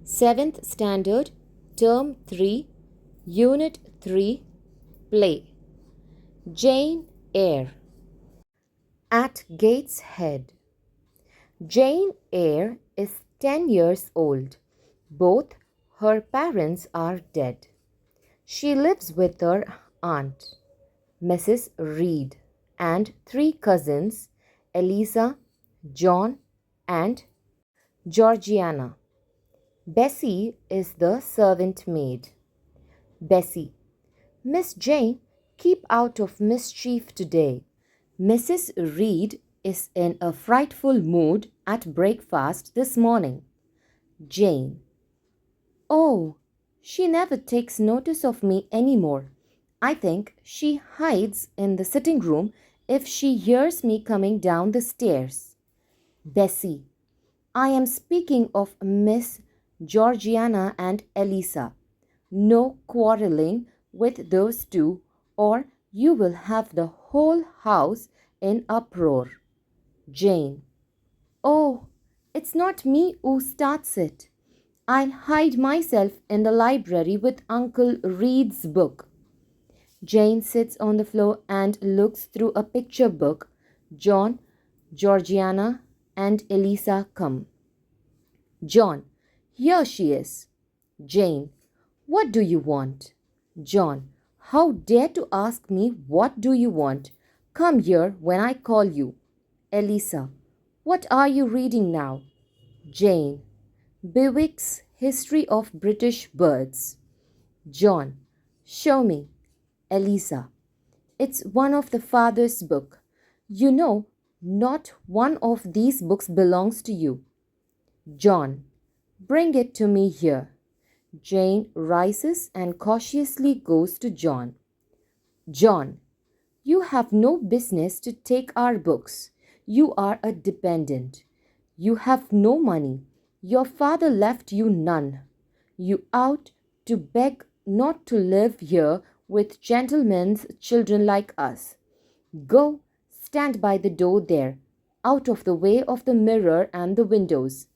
7th Standard, Term 3, Unit 3, Play. Jane Eyre. At Gateshead. Jane Eyre is 10 years old. Both her parents are dead. She lives with her aunt, Mrs. Reed, and 3 cousins, Eliza, John, and Georgiana. Bessie is the servant maid. Bessie: Miss Jane, keep out of mischief today. Mrs. Reed is in a frightful mood at breakfast this morning. Jane: Oh, she never takes notice of me any more. I think she hides in the sitting room if she hears me coming down the stairs. Bessie: I am speaking of Miss Georgiana and Eliza. No quarrelling with those two, or you will have the whole house in uproar. Jane: Oh, it's not me who starts it. I'll hide myself in the library with Uncle Reed's book. Jane sits on the floor and looks through a picture book. John, Georgiana, and Eliza come. John: Here she is. Jane: What do you want? John: How dare to ask me what do you want? Come here when I call you. Eliza: What are you reading now? Jane: Bewick's History of British Birds. John: Show me. Eliza: It's one of the father's book. You know, not one of these books belongs to you. John: Bring it to me here. Jane rises and cautiously goes to John. John: You have no business to take our books. You are a dependent. You have no money. Your father left you none. You ought to beg not to live here with gentlemen's children like us. Go, stand by the door there, out of the way of the mirror and the windows.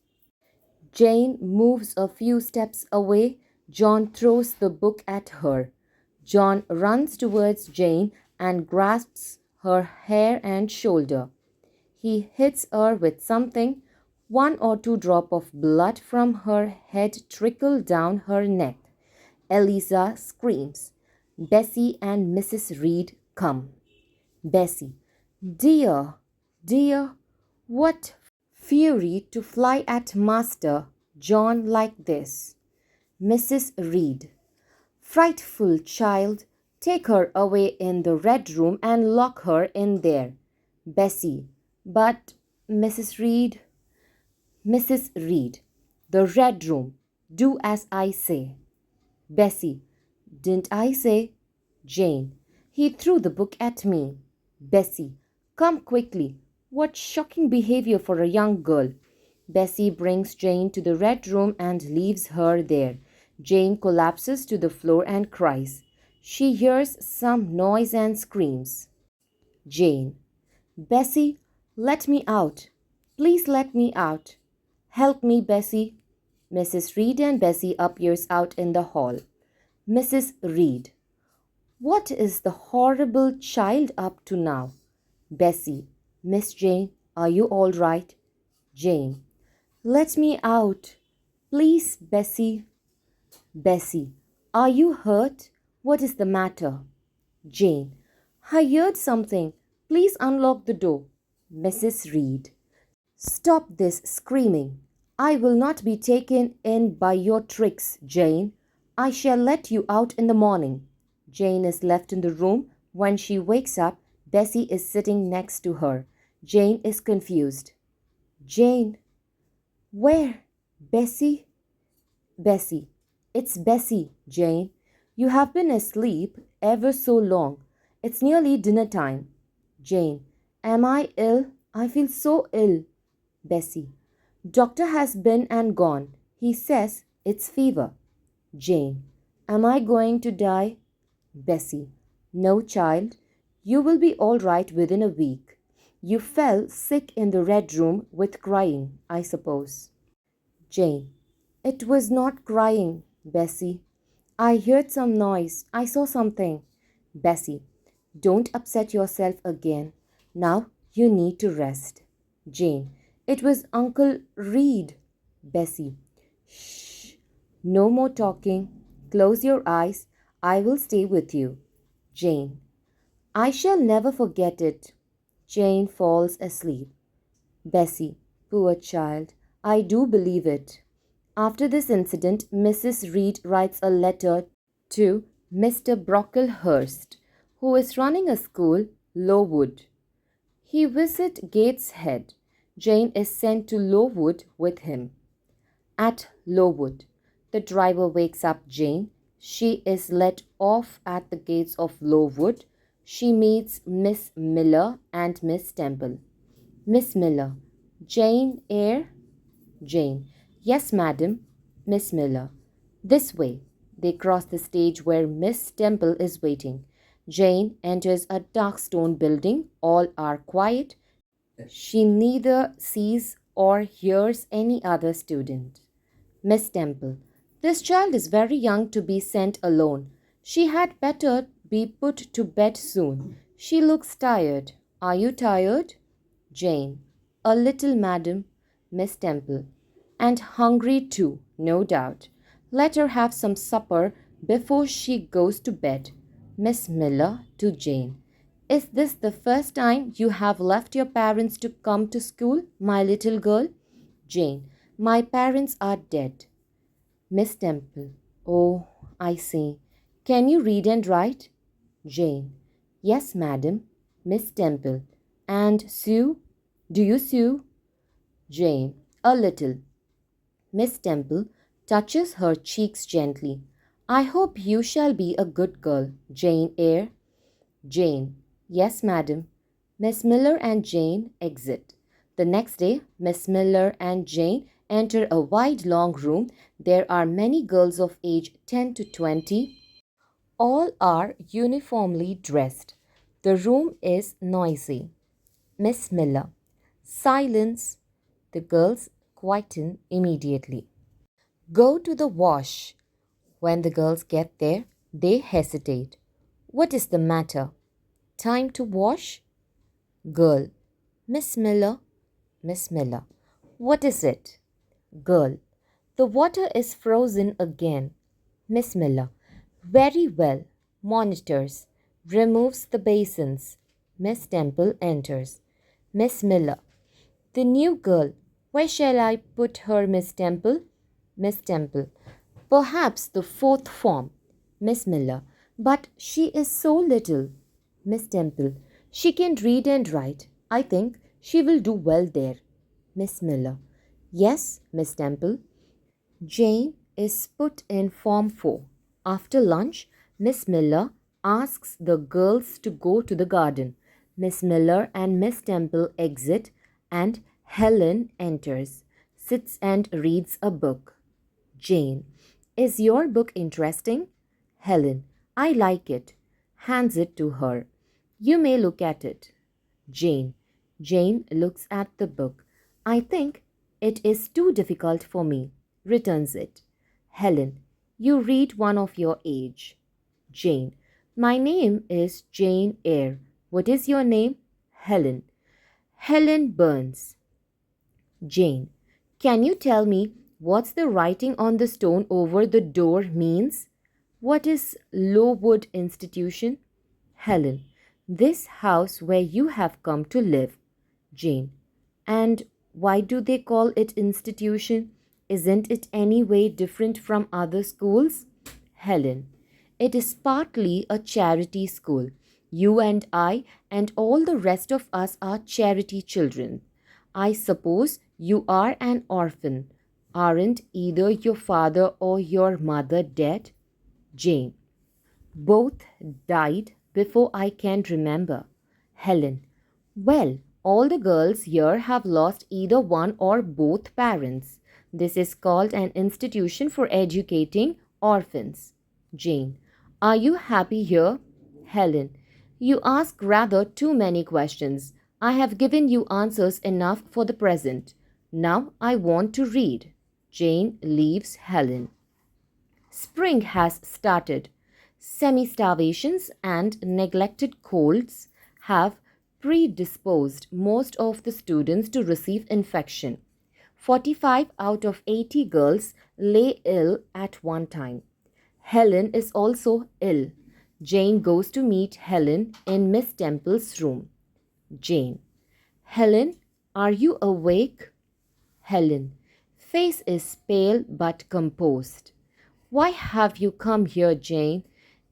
Jane moves a few steps away. John throws the book at her. John runs towards Jane and grasps her hair and shoulder. He hits her with something. 1 or 2 drops of blood from her head trickle down her neck. Eliza screams. Bessie and Mrs. Reed come. Bessie: Dear, dear, what fury to fly at Master John like this. Mrs. Reed: Frightful child, take her away in the red room and lock her in there. Bessie: But Mrs. Reed. Mrs. Reed: The red room. Do as I say. Bessie: Didn't I say? Jane: He threw the book at me. Bessie: Come quickly. What shocking behavior for a young girl. Bessie brings Jane to the red room and leaves her there. Jane collapses to the floor and cries. She hears some noise and screams. Jane: Bessie, let me out. Please let me out. Help me, Bessie. Mrs. Reed and Bessie appears out in the hall. Mrs. Reed: What is the horrible child up to now? Bessie: Miss Jane, are you all right? Jane: Let me out. Please, Bessie. Bessie: Are you hurt? What is the matter? Jane: I heard something. Please unlock the door. Mrs. Reed: Stop this screaming. I will not be taken in by your tricks, Jane. I shall let you out in the morning. Jane is left in the room. When she wakes up, Bessie is sitting next to her. Jane is confused. Jane: Where? Bessie? Bessie: It's Bessie, Jane. You have been asleep ever so long. It's nearly dinner time. Jane: Am I ill? I feel so ill. Bessie: Doctor has been and gone. He says it's fever. Jane: Am I going to die? Bessie: No, child. You will be all right within a week. You fell sick in the red room with crying, I suppose. Jane: It was not crying, Bessie. I heard some noise. I saw something. Bessie, don't upset yourself again. Now you need to rest. Jane, it was Uncle Reed. Bessie, shh. No more talking. Close your eyes. I will stay with you. Jane, I shall never forget it. Jane falls asleep. Bessie, poor child, I do believe it. After this incident, Mrs. Reed writes a letter to Mr. Brocklehurst, who is running a school, Lowood. He visits Gateshead. Jane is sent to Lowood with him. At Lowood, the driver wakes up Jane. She is let off at the gates of Lowood. She meets Miss Miller and Miss Temple. Miss Miller, Jane Eyre? Jane, yes, madam. Miss Miller, this way. They cross the stage where Miss Temple is waiting. Jane enters a dark stone building. All are quiet. She neither sees or hears any other student. Miss Temple, this child is very young to be sent alone. She had better be put to bed soon. She looks tired. Are you tired? Jane, a little, madam. Miss Temple, and hungry too, no doubt. Let her have some supper before she goes to bed. Miss Miller to Jane, is this the first time you have left your parents to come to school, my little girl? Jane, my parents are dead. Miss Temple, oh, I see. Can you read and write? Jane, yes, madam. Miss Temple, and sew? Do you sew? Jane, a little. Miss Temple touches her cheeks gently. I hope you shall be a good girl, Jane Eyre. Jane, yes, madam. Miss Miller and Jane exit. The next day, Miss Miller and Jane enter a wide long room. There are many girls of age 10 to 20. All are uniformly dressed. The room is noisy. Miss Miller, silence. The girls quieten immediately. Go to the wash. When the girls get there, they hesitate. What is the matter? Time to wash? Girl, Miss Miller. Miss Miller, what is it? Girl, the water is frozen again. Miss Miller, very well. Monitors. Removes the basins. Miss Temple enters. Miss Miller, the new girl. Where shall I put her, Miss Temple? Miss Temple, perhaps the fourth form. Miss Miller, but she is so little. Miss Temple, she can read and write. I think she will do well there. Miss Miller, yes, Miss Temple. Jane is put in Form 4. After lunch, Miss Miller asks the girls to go to the garden. Miss Miller and Miss Temple exit and Helen enters, sits and reads a book. Jane, is your book interesting? Helen, I like it. Hands it to her. You may look at it. Jane. Jane looks at the book. I think it is too difficult for me. Returns it. Helen, you read one of your age. Jane, my name is Jane Eyre. What is your name? Helen. Helen Burns. Jane, can you tell me what's the writing on the stone over the door means? What is Lowood Institution? Helen, this house where you have come to live. Jane, and why do they call it institution? Isn't it any way different from other schools? Helen, it is partly a charity school. You and I and all the rest of us are charity children. I suppose you are an orphan. Aren't either your father or your mother dead? Jane, both died before I can remember. Helen, well, all the girls here have lost either one or both parents. This is called an institution for educating orphans. Jane, are you happy here? Helen, you ask rather too many questions. I have given you answers enough for the present. Now I want to read. Jane leaves Helen. Spring has started. Semi-starvations and neglected colds have predisposed most of the students to receive infection. 45 out of 80 girls lay ill at one time. Helen is also ill. Jane goes to meet Helen in Miss Temple's room. Jane. Helen, are you awake? Helen. Face is pale but composed. Why have you come here, Jane?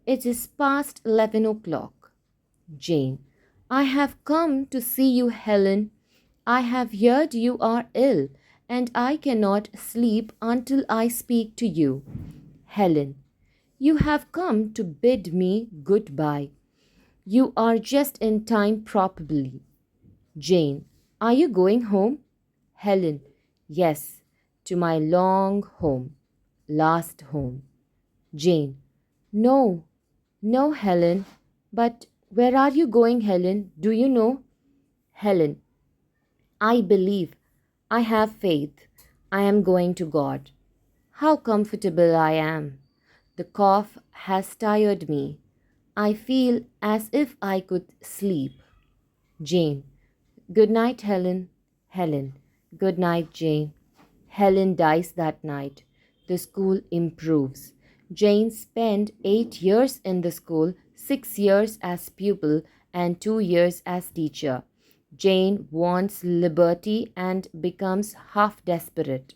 It is past 11 o'clock. Jane. I have come to see you, Helen. I have heard you are ill, and I cannot sleep until I speak to you. Helen. You have come to bid me goodbye. You are just in time, probably. Jane. Are you going home? Helen. Yes, to my long home. Last home. Jane. No, no, Helen. But where are you going, Helen? Do you know? Helen. I believe. I have faith. I am going to God. How comfortable I am. The cough has tired me. I feel as if I could sleep. Jane. Good night, Helen. Helen. Good night, Jane. Helen dies that night. The school improves. Jane spent 8 years in the school, 6 years as pupil and 2 years as teacher. Jane wants liberty and becomes half desperate.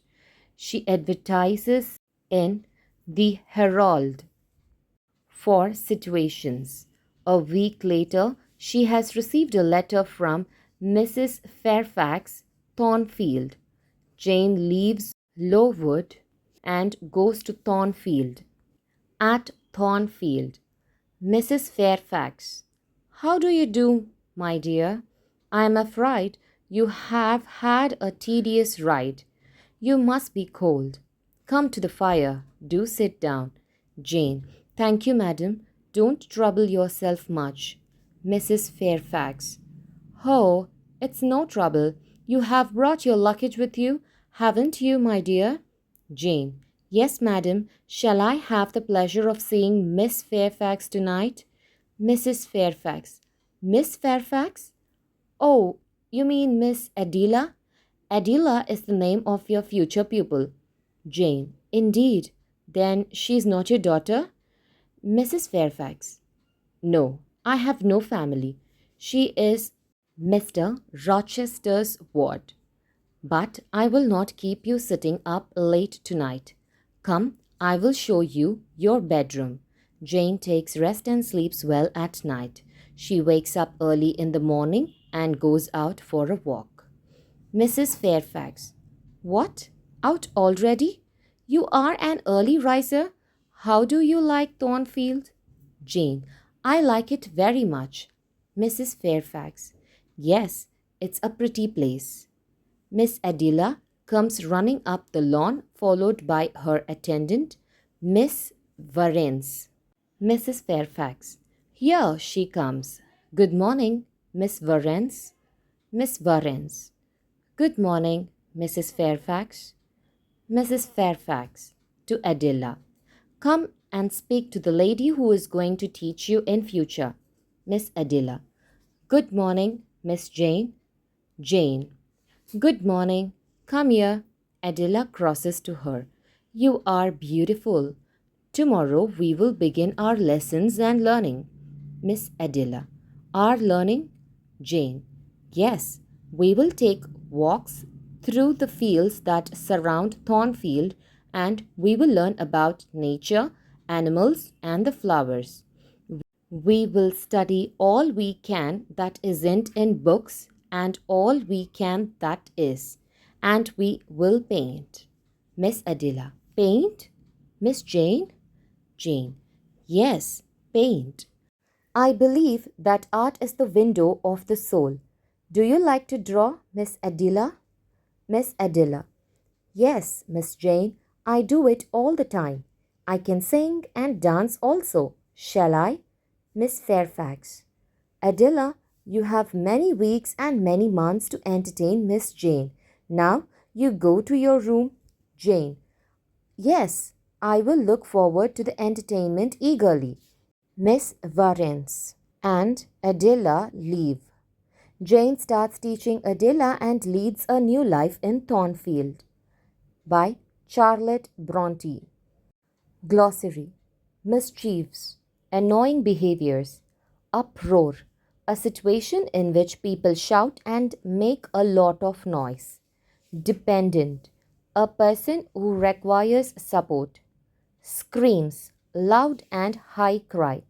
She advertises in the Herald for situations. A week later, she has received a letter from Mrs. Fairfax Thornfield. Jane leaves Lowood and goes to Thornfield. At Thornfield, Mrs. Fairfax. How do you do, my dear? I am afraid you have had a tedious ride. You must be cold. Come to the fire. Do sit down. Jane. Thank you, madam. Don't trouble yourself much. Mrs. Fairfax. Oh, it's no trouble. You have brought your luggage with you, haven't you, my dear? Jane. Yes, madam. Shall I have the pleasure of seeing Miss Fairfax tonight? Mrs. Fairfax. Miss Fairfax? Oh, you mean Miss Adela? Adela is the name of your future pupil. Jane. Indeed. Then she is not your daughter? Mrs. Fairfax. No, I have no family. She is Mr. Rochester's ward. But I will not keep you sitting up late tonight. Come, I will show you your bedroom. Jane takes rest and sleeps well at night. She wakes up early in the morning and goes out for a walk. Mrs. Fairfax. What? Out already? You are an early riser. How do you like Thornfield? Jane. I like it very much. Mrs. Fairfax. Yes, it's a pretty place. Miss Adela comes running up the lawn, followed by her attendant, Miss Varens. Mrs. Fairfax. Here she comes. Good morning, Miss Varens. Miss Varens. Good morning, Mrs. Fairfax. Mrs. Fairfax to Adela. Come and speak to the lady who is going to teach you in future. Miss Adela. Good morning, Miss Jane. Jane. Good morning. Come here. Adela crosses to her. You are beautiful. Tomorrow we will begin our lessons and learning. Miss Adela. Our learning? Jane. Yes, we will take walks through the fields that surround Thornfield, and we will learn about nature, animals, and the flowers. We will study all we can that isn't in books and all we can that is. And we will paint. Miss Adela. Paint? Miss Jane? Jane. Yes, paint. I believe that art is the window of the soul. Do you like to draw, Miss Adela? Miss Adela. Yes, Miss Jane, I do it all the time. I can sing and dance also. Shall I? Miss Fairfax. Adela, you have many weeks and many months to entertain Miss Jane. Now you go to your room. Jane. Yes, I will look forward to the entertainment eagerly. Miss Varens and Adela leave. Jane starts teaching Adela and leads a new life in Thornfield. By Charlotte Bronte. Glossary. Mischiefs, annoying behaviors, uproar, a situation in which people shout and make a lot of noise. Dependent, a person who requires support. Screams, loud and high cry.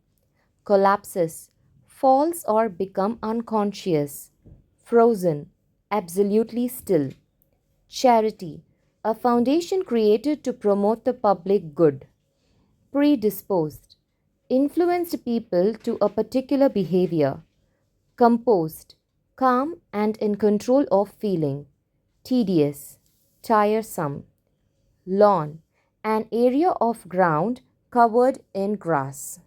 Collapses, falls or become unconscious. Frozen, absolutely still. Charity, a foundation created to promote the public good. Predisposed, influenced people to a particular behavior. Composed, calm and in control of feeling. Tedious, tiresome. Lawn, an area of ground covered in grass.